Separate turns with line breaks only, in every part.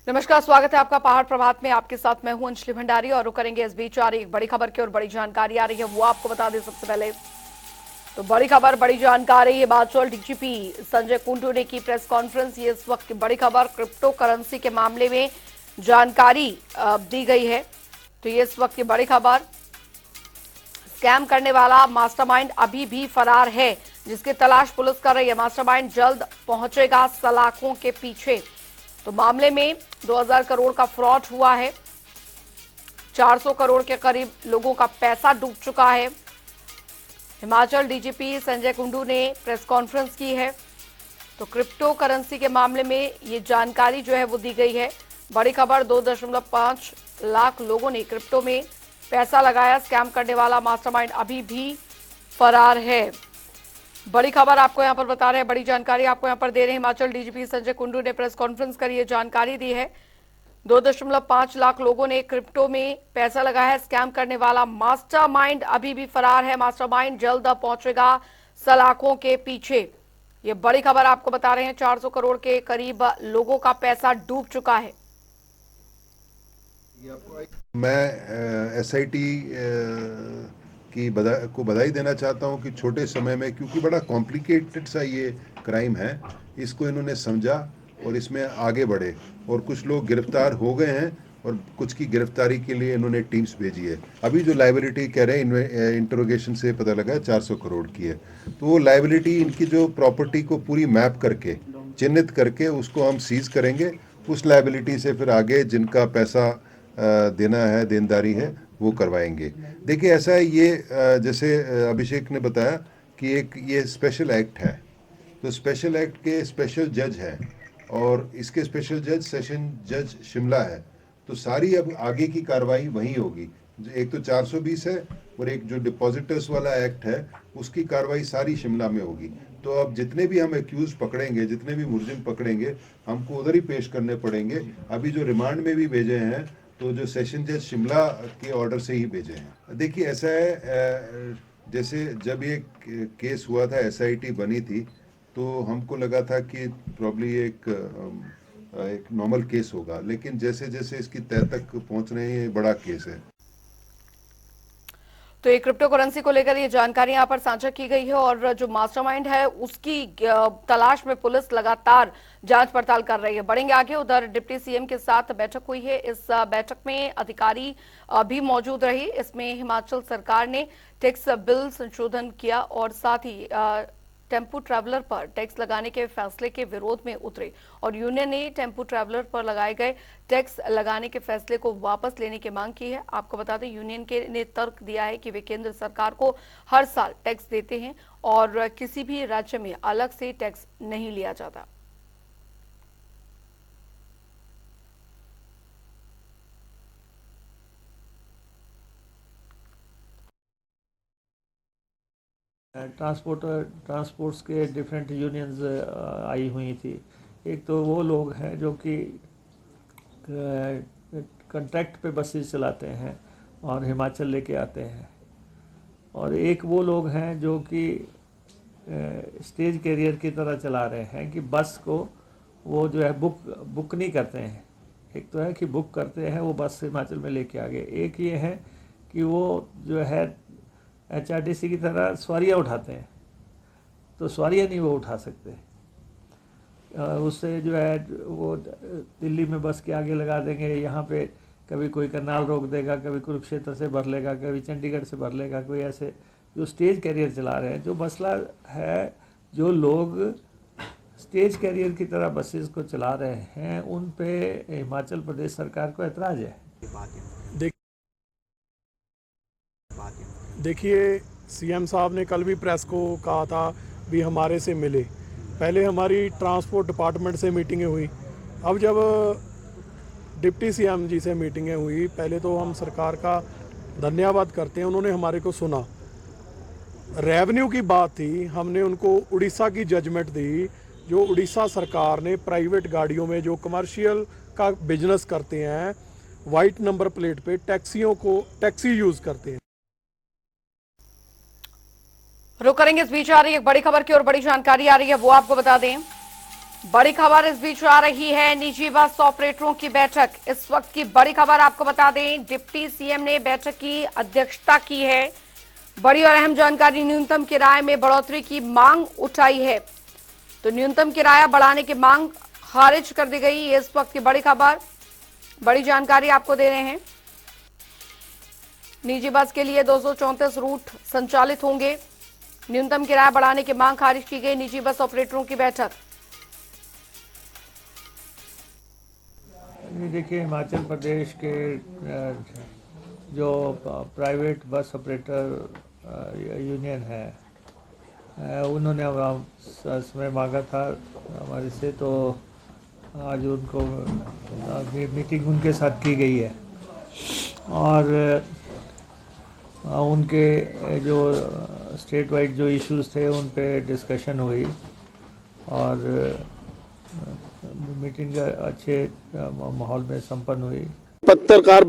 नमस्कार, स्वागत है आपका पहाड़ प्रभात में। आपके साथ मैं हूं अंजलि भंडारी और रुक करेंगे इस बीच आ रही एक बड़ी खबर की और बड़ी जानकारी आ रही है वो आपको बता दें। सबसे पहले तो बड़ी खबर, बड़ी जानकारी, हिमाचल डीजीपी संजय कुंडू ने की प्रेस कॉन्फ्रेंस। ये इस वक्त की बड़ी खबर, क्रिप्टो करेंसी के मामले में जानकारी दी गई है। तो ये इस वक्त की बड़ी खबर, स्कैम करने वाला मास्टरमाइंड अभी भी फरार है, जिसकी तलाश पुलिस कर रही है। मास्टरमाइंड जल्द पहुंचेगा सलाखों के पीछे। तो मामले में 2000 करोड़ का फ्रॉड हुआ है, 400 करोड़ के करीब लोगों का पैसा डूब चुका है। हिमाचल डीजीपी संजय कुंडू ने प्रेस कॉन्फ्रेंस की है। तो क्रिप्टो करेंसी के मामले में ये जानकारी जो है वो दी गई है। बड़ी खबर, 2.5 लाख लोगों ने क्रिप्टो में पैसा लगाया। स्कैम करने वाला मास्टरमाइंड अभी भी फरार है। बड़ी खबर आपको यहां पर बता रहे हैं, बड़ी जानकारी आपको यहां पर दे रहे हैं। हिमाचल डीजीपी संजय कुंडू ने प्रेस कॉन्फ्रेंस कर ये जानकारी दी है। 2.5 लाख लोगों ने क्रिप्टो में पैसा लगाया है। स्कैम करने वाला मास्टरमाइंड अभी भी फरार है। मास्टरमाइंड जल्द पहुंचेगा सलाखों के पीछे। ये बड़ी खबर आपको बता रहे हैं। 400 करोड़ के करीब लोगों का पैसा डूब चुका है।
मैं एसआईटी की बधाई देना चाहता हूं कि छोटे समय में, क्योंकि बड़ा कॉम्प्लिकेटेड सा ये क्राइम है, इसको इन्होंने समझा और इसमें आगे बढ़े। और कुछ लोग गिरफ्तार हो गए हैं और कुछ की गिरफ्तारी के लिए इन्होंने टीम्स भेजी है। अभी जो लायबिलिटी कह रहे हैं, इंटरोगेशन से पता लगा है 400 करोड़ की है। तो वो लायबिलिटी, इनकी जो प्रॉपर्टी को पूरी मैप करके, चिन्हित करके उसको हम सीज करेंगे। उस लायबिलिटी से फिर आगे जिनका पैसा देना है, देनदारी है, वो करवाएंगे। देखिए ऐसा है, ये जैसे अभिषेक ने बताया कि एक ये स्पेशल एक्ट है, तो स्पेशल एक्ट के स्पेशल जज हैं और इसके स्पेशल जज सेशन जज शिमला है। तो सारी अब आगे की कार्रवाई वहीं होगी। एक तो 420 है और एक जो डिपॉजिटर्स वाला एक्ट है उसकी कार्रवाई सारी शिमला में होगी। तो अब जितने भी हम एक्यूज पकड़ेंगे, जितने भी मुलजिम पकड़ेंगे, हमको उधर ही पेश करने पड़ेंगे। अभी जो रिमांड में भी भेजे हैं तो जो सेशन जज शिमला के ऑर्डर से ही भेजे हैं। देखिए ऐसा है, जैसे जब ये केस हुआ था, एसआईटी बनी थी, तो हमको लगा था कि प्रॉब्ली एक नॉर्मल केस होगा, लेकिन जैसे जैसे इसकी तह तक पहुंच रहे हैं, ये बड़ा केस है।
तो ये क्रिप्टो करेंसी को लेकर ये जानकारी यहां पर साझा की गई है और जो मास्टरमाइंड है उसकी तलाश में पुलिस लगातार जांच पड़ताल कर रही है। बढ़ेंगे आगे। उधर डिप्टी सीएम के साथ बैठक हुई है। इस बैठक में अधिकारी भी मौजूद रहे। इसमें हिमाचल सरकार ने टैक्स बिल संशोधन किया और साथ ही टेम्पो ट्रैवलर पर टैक्स लगाने के फैसले के विरोध में उतरे और यूनियन ने टेम्पो ट्रैवलर पर लगाए गए टैक्स लगाने के फैसले को वापस लेने की मांग की है। आपको बता दें, यूनियन के ने तर्क दिया है कि वे केंद्र सरकार को हर साल टैक्स देते हैं और किसी भी राज्य में अलग से टैक्स नहीं लिया जाता।
ट्रांसपोर्ट्स के डिफरेंट यूनियंस आई हुई थी। एक तो वो लोग हैं जो कि कॉन्ट्रैक्ट पे बसेस चलाते हैं और हिमाचल लेके आते हैं, और एक वो लोग हैं जो कि स्टेज कैरियर की तरह चला रहे हैं कि बस को वो जो है बुक नहीं करते हैं। एक तो है कि बुक करते हैं, वो बस हिमाचल में लेके आ गए। एक ये है कि वो जो है एचआरटीसी की तरह सवारियाँ उठाते हैं, तो सवारियाँ नहीं वो उठा सकते। उससे जो है वो दिल्ली में बस के आगे लगा देंगे, यहाँ पे कभी कोई करनाल रोक देगा, कभी कुरुक्षेत्र से भर लेगा, कभी चंडीगढ़ से भर लेगा, कोई ऐसे जो स्टेज कैरियर चला रहे हैं। जो मसला है, जो लोग स्टेज कैरियर की तरह बसेस को चला रहे हैं, उन पे हिमाचल प्रदेश सरकार को एतराज़ है।
देखिए, सीएम साहब ने कल भी प्रेस को कहा था भी हमारे से मिले। पहले हमारी ट्रांसपोर्ट डिपार्टमेंट से मीटिंगें हुई, अब जब डिप्टी सीएम जी से मीटिंगें हुई, पहले तो हम सरकार का धन्यवाद करते हैं, उन्होंने हमारे को सुना। रेवेन्यू की बात थी, हमने उनको उड़ीसा की जजमेंट दी, जो उड़ीसा सरकार ने प्राइवेट गाड़ियों में जो कमर्शियल का बिजनेस करते हैं, वाइट नंबर प्लेट पे टैक्सी यूज़ करते हैं।
रुक करेंगे। इस बीच आ रही है एक बड़ी खबर की और बड़ी जानकारी आ रही है वो आपको बता दें। बड़ी खबर इस बीच आ रही है, निजी बस ऑपरेटरों की बैठक। इस वक्त की बड़ी खबर आपको बता दें, डिप्टी सीएम ने बैठक की अध्यक्षता की है। बड़ी और अहम जानकारी, न्यूनतम किराए में बढ़ोतरी की मांग उठाई है। तो न्यूनतम किराया बढ़ाने की मांग खारिज कर दी गई। इस वक्त की बड़ी खबर, बड़ी जानकारी आपको दे रहे हैं। निजी बस के लिए 234 रूट संचालित होंगे। न्यूनतम किराया बढ़ाने की मांग खारिज की गई। निजी बस ऑपरेटरों की बैठक।
ये देखिए, हिमाचल प्रदेश के जो प्राइवेट बस ऑपरेटर यूनियन है, उन्होंने समय मांगा था हमारे से, तो आज उनको मीटिंग उनके साथ की गई है और उनके जो स्टेट वाइड जो इश्यूज थे उन पे डिस्कशन हुई और मीटिंग अच्छे माहौल में संपन्न हुई।
पत्रकार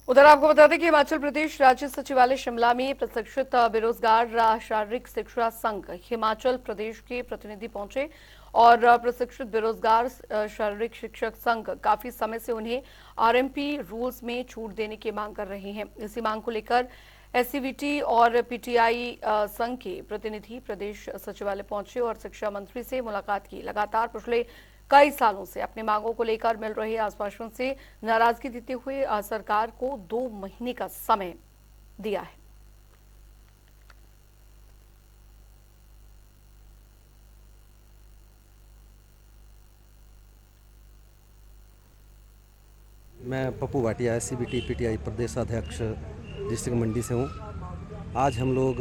उधर आपको बता दें कि हिमाचल प्रदेश राज्य सचिवालय शिमला में प्रशिक्षित बेरोजगार शारीरिक शिक्षा संघ हिमाचल प्रदेश के प्रतिनिधि पहुंचे और प्रशिक्षित बेरोजगार शारीरिक शिक्षक संघ काफी समय से उन्हें आरएमपी रूल्स में छूट देने की मांग कर रहे हैं। इसी मांग को लेकर एससीवीटी और पीटीआई संघ के प्रतिनिधि प्रदेश सचिवालय पहुंचे और शिक्षा मंत्री से मुलाकात की। लगातार पिछले कई सालों से अपनी मांगों को लेकर मिल रहे आश्वासन से नाराजगी देते हुए सरकार को 2 महीने का समय दिया है।
मैं पप्पू भाटिया एससीवीटी पीटीआई प्रदेश अध्यक्ष डिस्ट्रिक्ट मंडी से हूँ। आज हम लोग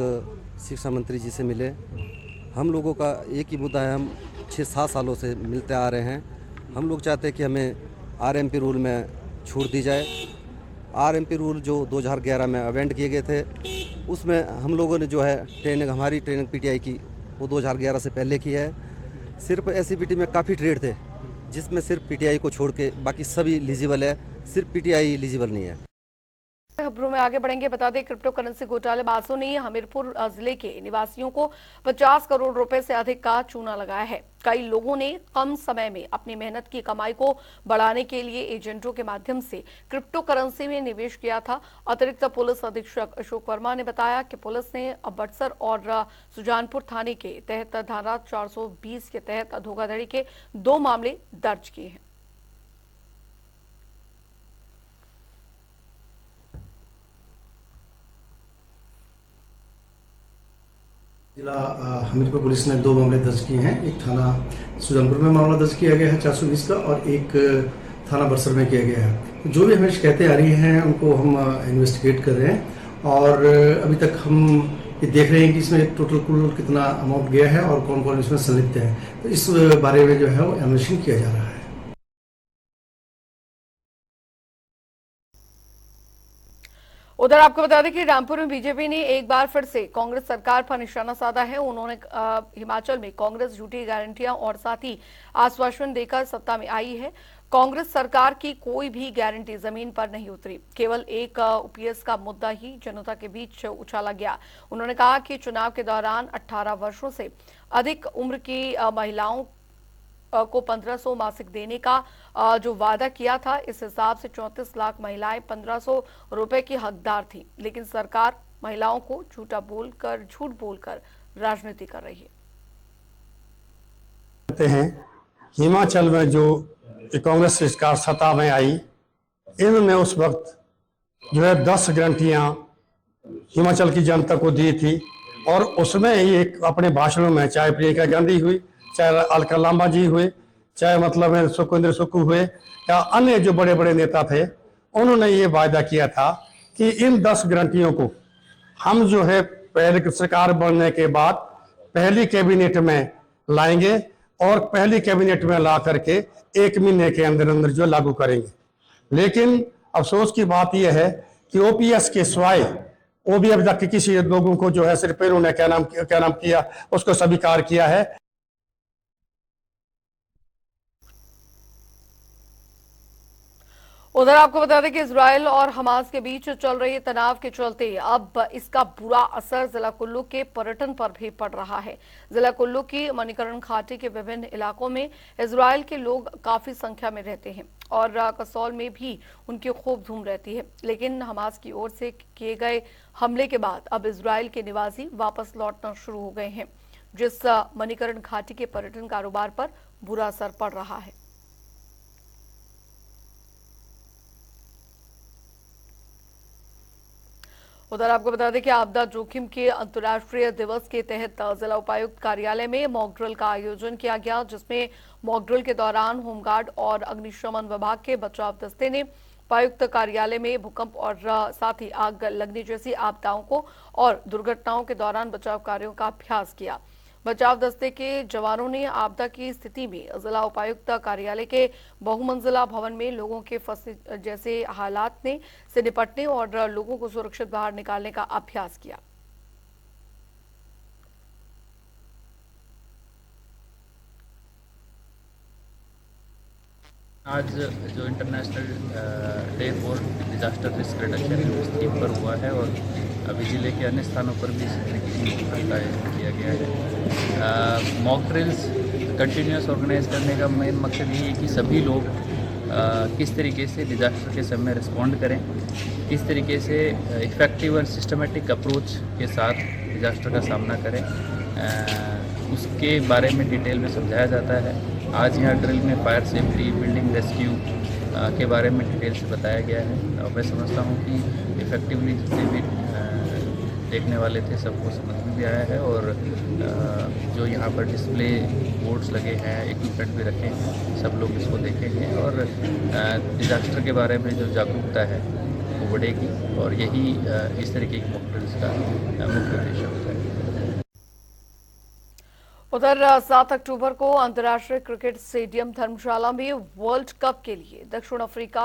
शिक्षा मंत्री जी से मिले। हम लोगों का एक ही मुद्दा है, हम 6-7 सालों से मिलते आ रहे हैं। हम लोग चाहते हैं कि हमें आरएमपी रूल में छूट दी जाए। आरएमपी रूल जो 2011 में अमेंड किए गए थे, उसमें हम लोगों ने जो है ट्रेनिंग, हमारी ट्रेनिंग पीटीआई की वो 2011 से पहले की है। सिर्फ एससीवीटी में काफ़ी ट्रेड थे जिसमें सिर्फ पीटीआई को छोड़ के बाकी सभी एलिजिबल है, सिर्फ पीटीआई एलिजिबल नहीं है।
खबरों में आगे बढ़ेंगे। बता दें, क्रिप्टो करेंसी घोटालेबाजों ने हमीरपुर जिले के निवासियों को 50 करोड़ रुपए से अधिक का चूना लगाया है। कई लोगों ने कम समय में अपनी मेहनत की कमाई को बढ़ाने के लिए एजेंटों के माध्यम से क्रिप्टो करेंसी में निवेश किया था। अतिरिक्त पुलिस अधीक्षक अशोक वर्मा ने बताया कि पुलिस ने बड़सर और सुजानपुर थाने के तहत धारा 420 के तहत धोखाधड़ी के 2 मामले दर्ज किए हैं।
जिला हमीरपुर पुलिस ने 2 मामले दर्ज किए हैं। एक थाना सुजानपुर में मामला दर्ज किया गया है 420 का, और एक थाना बरसर में किया गया है। जो भी हमें शिकायतें आ रही हैं उनको हम इन्वेस्टिगेट कर रहे हैं और अभी तक हम ये देख रहे हैं कि इसमें टोटल कुल कितना अमाउंट गया है और कौन कौन इसमें संलिप्त है। तो इस बारे में जो है वो अन्वेषण किया जा रहा है।
उधर आपको बता दें कि रामपुर में बीजेपी ने एक बार फिर से कांग्रेस सरकार पर निशाना साधा है। उन्होंने हिमाचल में कांग्रेस झूठी गारंटियां और साथ ही आश्वासन देकर सत्ता में आई है। कांग्रेस सरकार की कोई भी गारंटी जमीन पर नहीं उतरी, केवल एक ओपीएस का मुद्दा ही जनता के बीच उछाला गया। उन्होंने कहा कि चुनाव के दौरान 18 वर्षों से अधिक उम्र की महिलाओं को 1500 मासिक देने का जो वादा किया था, इस हिसाब से 34 लाख महिलाएं 1500 रुपए की हकदार थी। लेकिन सरकार महिलाओं को झूठ बोलकर राजनीति कर रही है।
कहते हैं हिमाचल में जो कांग्रेस सरकार सत्ता में आई, इन्होंने उस वक्त जो है 10 गारंटियां हिमाचल की जनता को दी थी और उसमें ही एक अपने भाषणों में, चाहे प्रियंका गांधी हुई, चाहे अलका लांबा जी हुए, चाहे मतलब सुखविंदर सुक्खू हुए या अन्य जो बड़े बड़े नेता थे, उन्होंने ये वायदा किया था कि इन 10 गारंटियों को हम जो है पहले सरकार बनने के बाद पहली कैबिनेट में लाएंगे और पहली कैबिनेट में ला करके 1 महीने के अंदर अंदर जो लागू करेंगे। लेकिन अफसोस की बात यह है कि ओपीएस के सिवाय वो भी अभी तक किसी लोगों को जो है सिर्फ उन्होंने क्या नाम किया, उसको स्वीकार किया है।
उधर आपको बता दें कि इजराइल और हमास के बीच चल रहे तनाव के चलते अब इसका बुरा असर जिला कुल्लू के पर्यटन पर भी पड़ रहा है। जिला कुल्लू की मणिकरण घाटी के विभिन्न इलाकों में इजराइल के लोग काफी संख्या में रहते हैं और कसौल में भी उनकी खूब धूम रहती है, लेकिन हमास की ओर से किए गए हमले के बाद अब इजराइल के निवासी वापस लौटना शुरू हो गए हैं, जिस मणिकरण घाटी के पर्यटन कारोबार पर बुरा असर पड़ रहा है। उधर आपको बता दें कि आपदा जोखिम के अंतर्राष्ट्रीय दिवस के तहत जिला उपायुक्त कार्यालय में मॉक ड्रिल का आयोजन किया गया, जिसमें मॉक ड्रिल के दौरान होमगार्ड और अग्निशमन विभाग के बचाव दस्ते ने उपायुक्त कार्यालय में भूकंप और साथ ही आग लगने जैसी आपदाओं को और दुर्घटनाओं के दौरान बचाव कार्यों का अभ्यास किया। बचाव दस्ते के जवानों ने आपदा की स्थिति में जिला उपायुक्त कार्यालय के बहुमंजिला भवन में लोगों के फंसे जैसे हालात में से निपटने और लोगों को सुरक्षित बाहर निकालने का अभ्यास किया।
आज जो international day for disaster risk reduction उस थीम पर हुआ है और अभी ज़िले के अन्य स्थानों पर भी इस तरीके का आयोजन किया गया है। मॉक ड्रिल्स कंटिन्यूस ऑर्गेनाइज करने का मेन मकसद ये है कि सभी लोग किस तरीके से डिजास्टर के समय रिस्पॉन्ड करें, किस तरीके से इफ़ेक्टिव और सिस्टमेटिक अप्रोच के साथ डिजास्टर का सामना करें, उसके बारे में डिटेल में समझाया जाता है। आज यहाँ ड्रिल में फायर सेफ्टी, बिल्डिंग रेस्क्यू के बारे में डिटेल से बताया गया है और मैं समझता हूँ कि इफ़ेक्टिवली जितने भी देखने वाले थे सबको समझ में भी आया है और जो यहाँ पर डिस्प्ले बोर्ड्स लगे हैं, इक्विपमेंट भी रखे हैं, सब लोग इसको देखेंगे और डिजास्टर के बारे में जो जागरूकता है वो बढ़ेगी और यही इस तरीके की मॉक ड्रिल्स का मुख्य उद्देश्य होता है।
उधर 7 अक्टूबर को अंतर्राष्ट्रीय क्रिकेट स्टेडियम धर्मशाला में वर्ल्ड कप के लिए दक्षिण अफ्रीका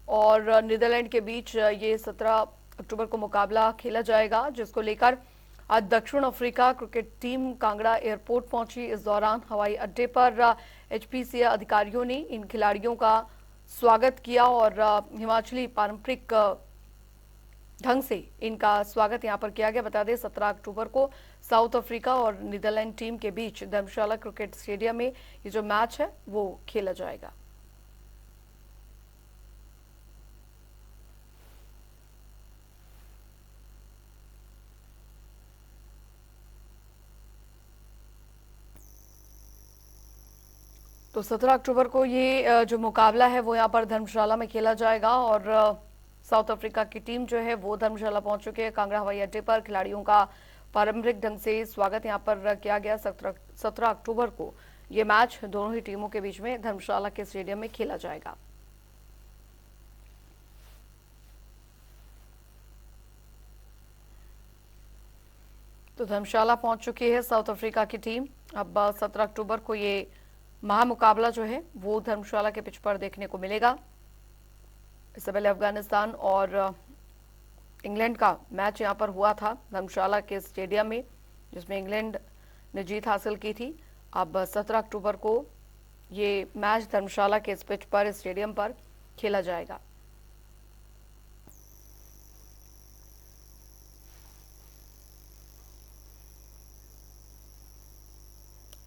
और नीदरलैंड के बीच ये 17 अक्टूबर को मुकाबला खेला जाएगा, जिसको लेकर आज दक्षिण Africa cricket team Kangra airport पहुंची। इस दौरान हवाई अड्डे पर एचपीसीए अधिकारियों ने इन खिलाड़ियों का स्वागत किया और हिमाचली पारंपरिक ढंग से इनका स्वागत यहां पर किया गया। बता दें 17 अक्टूबर को साउथ अफ्रीका और नीदरलैंड टीम के बीच धर्मशाला क्रिकेट स्टेडियम में ये जो मैच है वो खेला जाएगा। तो 17 अक्टूबर को ये जो मुकाबला है वो यहाँ पर धर्मशाला में खेला जाएगा और साउथ अफ्रीका की टीम जो है वो धर्मशाला पहुंच चुकी है। कांगड़ा हवाई अड्डे पर खिलाड़ियों का पारंपरिक ढंग से स्वागत यहां पर किया गया। 17 अक्टूबर को ये मैच दोनों ही टीमों के बीच में धर्मशाला के स्टेडियम में खेला जाएगा। तो धर्मशाला पहुंच चुकी है साउथ अफ्रीका की टीम। अब 17 अक्टूबर को ये महामुकाबला जो है वो धर्मशाला के पिच पर देखने को मिलेगा। इससे पहले अफगानिस्तान और इंग्लैंड का मैच यहां पर हुआ था धर्मशाला के स्टेडियम में, जिसमें इंग्लैंड ने जीत हासिल की थी। अब 17 अक्टूबर को ये मैच धर्मशाला के इस पिच पर, स्टेडियम पर खेला जाएगा।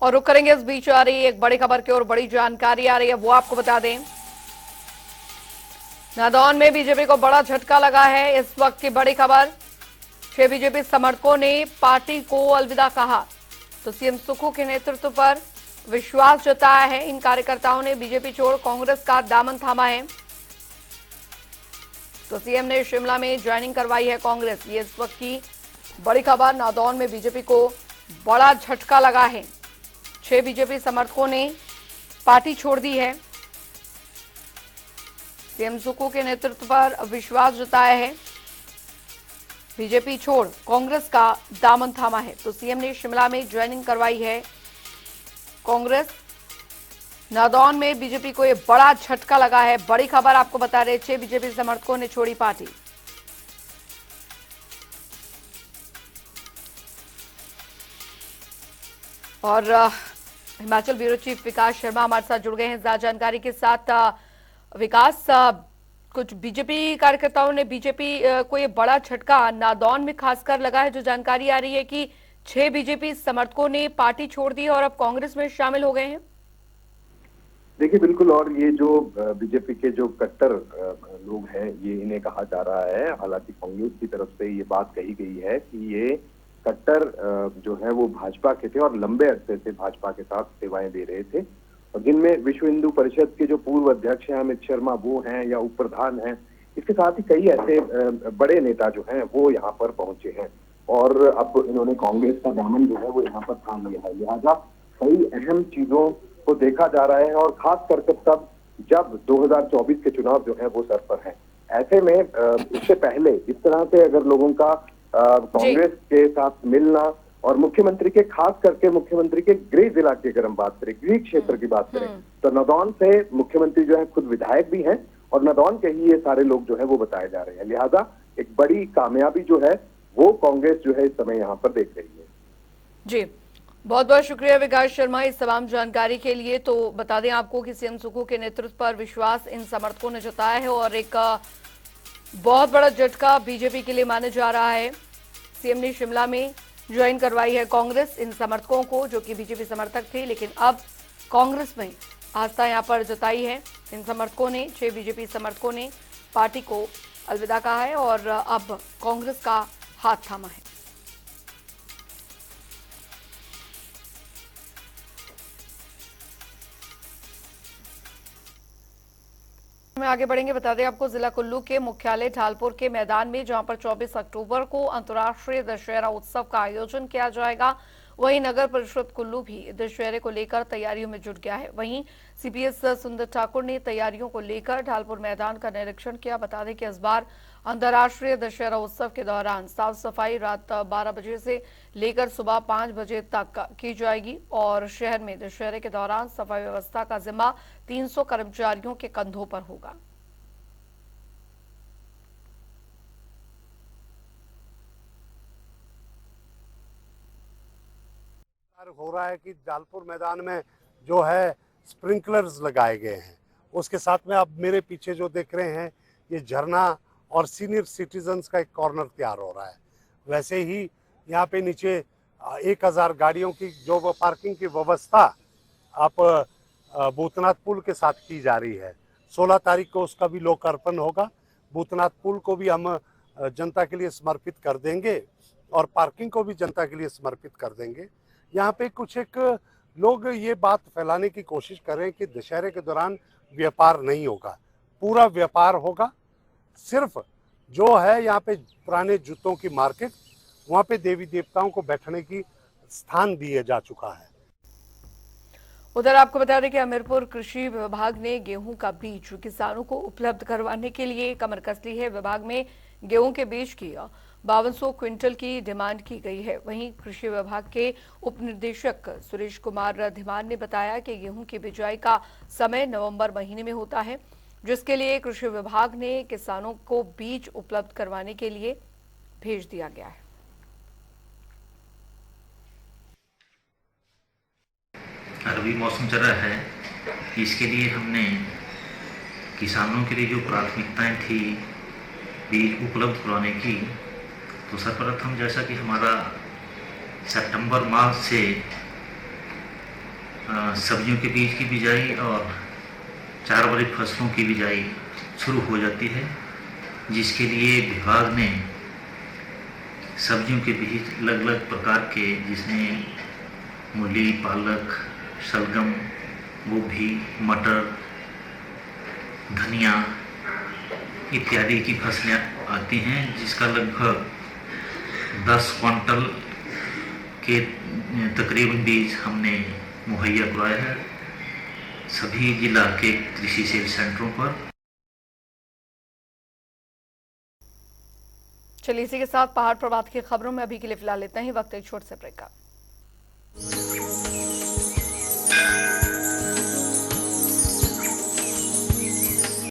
और रुक करेंगे इस बीच आ रही एक बड़ी खबर की और बड़ी जानकारी आ रही है, वो आपको बता दें। नादौन में बीजेपी को बड़ा झटका लगा है। इस वक्त की बड़ी खबर, 6 बीजेपी समर्थकों ने पार्टी को अलविदा कहा। तो सीएम सुक्खू के नेतृत्व पर विश्वास जताया है। इन कार्यकर्ताओं ने बीजेपी छोड़ कांग्रेस का दामन थामा है। तो सीएम ने शिमला में ज्वाइनिंग करवाई है कांग्रेस। ये इस वक्त की बड़ी खबर। नादौन में बीजेपी को बड़ा झटका लगा है। 6 बीजेपी समर्थकों ने पार्टी छोड़ दी है। सीएम सुक्खू के नेतृत्व पर विश्वास जताया है। बीजेपी छोड़ कांग्रेस का दामन थामा है। तो सीएम ने शिमला में ज्वाइनिंग करवाई है कांग्रेस। नादौन में बीजेपी को यह बड़ा झटका लगा है। बड़ी खबर आपको बता रहे, 6 बीजेपी समर्थकों ने छोड़ी पार्टी। और हिमाचल ब्यूरो चीफ विकास शर्मा हमारे साथ जुड़ गए हैं ज्यादा जानकारी के साथ। विकास, कुछ बीजेपी कार्यकर्ताओं ने बीजेपी को ये बड़ा झटका नादौन में खासकर लगा है, जो जानकारी आ रही है कि 6 बीजेपी समर्थकों ने पार्टी छोड़ दी और अब कांग्रेस में शामिल हो गए हैं।
देखिए बिल्कुल, और ये जो बीजेपी के जो कट्टर लोग हैं, ये इन्हें कहा जा रहा है, हालांकि कांग्रेस की तरफ से ये बात कही गई है कि ये कट्टर जो है वो भाजपा के थे और लंबे अरसे से भाजपा के साथ सेवाएं दे रहे थे, और जिनमें विश्व हिंदू परिषद के जो पूर्व अध्यक्ष हैं अमित शर्मा वो हैं या उप प्रधान हैं, इसके साथ ही कई ऐसे बड़े नेता जो हैं वो यहाँ पर पहुंचे हैं और अब इन्होंने कांग्रेस का दामन जो है वो यहाँ पर थाम लिया है। लिहाजा कई अहम चीजों को देखा जा रहा है और खास करके तब जब 2024 के चुनाव जो है वो सर पर हैं। ऐसे में इससे पहले इस तरह से अगर लोगों का कांग्रेस के साथ मिलना और मुख्यमंत्री के, खास करके मुख्यमंत्री के गृह जिला की अगर हम बात करें, गृह क्षेत्र की बात करें, तो नादौन से मुख्यमंत्री जो है खुद विधायक भी हैं और नादौन के ही ये सारे लोग जो है वो बताए जा रहे हैं। लिहाजा एक बड़ी कामयाबी जो है वो कांग्रेस जो है इस समय यहाँ पर देख रही है।
जी, बहुत बहुत शुक्रिया विकास शर्मा इस तमाम जानकारी के लिए। तो बता दें आपको कि सीएम सुक्खू के नेतृत्व पर विश्वास इन समर्थकों ने जताया है और एक बहुत बड़ा झटका बीजेपी के लिए माना जा रहा है। सीएम ने शिमला में ज्वाइन करवाई है कांग्रेस इन समर्थकों को, जो कि बीजेपी समर्थक थे, लेकिन अब कांग्रेस में आस्था यहां पर जताई है। इन समर्थकों ने, 6 बीजेपी समर्थकों ने पार्टी को अलविदा कहा है और अब कांग्रेस का हाथ थामा है। में आगे बढ़ेंगे, बता दें आपको जिला कुल्लू के मुख्यालय ढालपुर के मैदान में, जहां पर 24 अक्टूबर को अंतर्राष्ट्रीय दशहरा उत्सव का आयोजन किया जाएगा, वहीं नगर परिषद कुल्लू भी दशहरे को लेकर तैयारियों में जुट गया है। वहीं सीपीएस सुंदर ठाकुर ने तैयारियों को लेकर ढालपुर मैदान का निरीक्षण किया। बता दें कि इस बार अंतर्राष्ट्रीय दशहरा उत्सव के दौरान साफ सफाई रात 12 बजे से लेकर सुबह 5 बजे तक की जाएगी और शहर में दशहरे के दौरान सफाई व्यवस्था का जिम्मा 300 कर्मचारियों के कंधों पर होगा।
हो रहा है कि ढालपुर मैदान में जो है स्प्रिंकलर्स लगाए गए हैं, उसके साथ में आप मेरे पीछे जो देख रहे हैं ये झरना और सीनियर सिटीजन्स का एक कॉर्नर तैयार हो रहा है। वैसे ही यहाँ पे नीचे 1000 गाड़ियों की जो पार्किंग की व्यवस्था आप भूतनाथ पुल के साथ की जा रही है। 16 तारीख को उसका भी लोकार्पण होगा। भूतनाथ पुल को भी हम जनता के लिए समर्पित कर देंगे और पार्किंग को भी जनता के लिए समर्पित कर देंगे। यहाँ पे कुछ एक लोग ये बात फैलाने की कोशिश कर रहे हैं कि दशहरे के दौरान व्यापार नहीं होगा। पूरा व्यापार होगा। सिर्फ जो है यहाँ पे पुराने जूतों की मार्केट, वहाँ पे देवी देवताओं को बैठने की स्थान दिया जा चुका है।
उधर आपको बता दें कि हमीरपुर कृषि विभाग ने गेहूं का बीज किसानों को उपलब्ध करवाने के लिए कमर कस ली है। विभाग में गेहूं के बीज की 5200 क्विंटल की डिमांड की गई है। वहीं कृषि विभाग के उप निदेशक सुरेश कुमार धीमान ने बताया कि गेहूं की बिजाई का समय नवंबर महीने में होता है, जिसके लिए कृषि विभाग ने किसानों को बीज उपलब्ध करवाने के लिए भेज दिया गया है।
रबी मौसम चल रहा है, इसके लिए हमने किसानों के लिए जो प्राथमिकताएं थी बीज उपलब्ध करवाने की, तो सर्वप्रथम जैसा कि हमारा सितंबर माह से सब्जियों के बीज की बिजाई और 4 बड़ी फसलों की बिजाई शुरू हो जाती है, जिसके लिए विभाग ने सब्जियों के बीज अलग अलग प्रकार के, जिसमें मूली, पालक, शलगम, गोभी, मटर, धनिया इत्यादि की फसलें आती हैं, जिसका लगभग 10 क्विंटल के तकरीबन बीज हमने मुहैया करवाया है सभी जिला के कृषि सेल सेंटरों पर।
चलिए इसी के साथ पहाड़ प्रभात की खबरों में अभी के लिए फिलहाल इतना ही। वक्त एक छोटे से ब्रेक का।